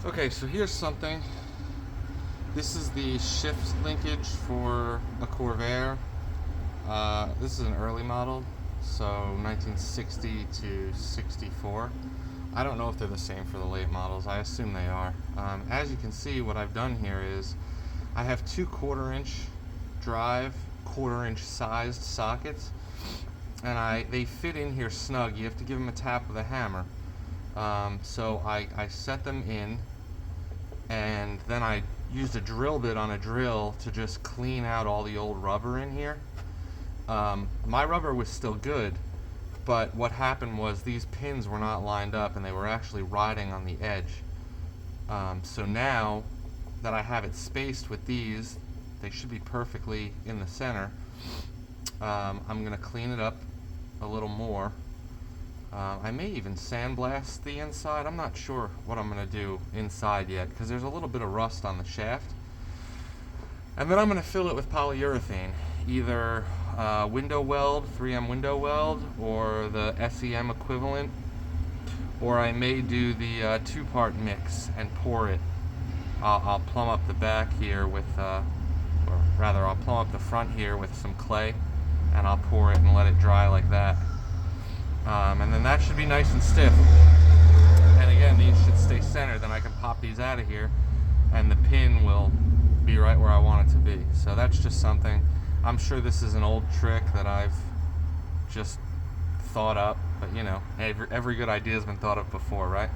Okay, so here's something. This is the shift linkage for a Corvair. This is an early model, so 1960 to 64. I don't know if they're the same for the late models. I assume they are. As you can see, what I've done here is I have two 1/4-inch drive, 1/4-inch sized sockets, and they fit in here snug. You have to give them a tap with a hammer. So I set them in, and then I used a drill bit on a drill to just clean out all the old rubber in here. My rubber was still good, but what happened was these pins were not lined up and they were actually riding on the edge. So now that I have it spaced with these, they should be perfectly in the center. I'm going to clean it up a little more. I may even sandblast the inside. I'm not sure what I'm going to do inside yet because there's a little bit of rust on the shaft. And then I'm going to fill it with polyurethane, either window weld, 3M window weld, or the SEM equivalent, or I may do the two-part mix and pour it. I'll plumb up the back here with, or rather I'll plumb up the front here with some clay, and I'll pour it and let it dry like that. And then that should be nice and stiff. And again, these should stay centered. Then I can pop these out of here, and the pin will be right where I want it to be. So that's just something. I'm sure this is an old trick that I've just thought up, but you know, every good idea has been thought of before, right?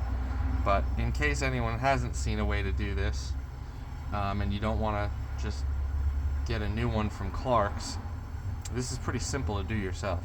But in case anyone hasn't seen a way to do this, and you don't want to just get a new one from Clark's, this is pretty simple to do yourself.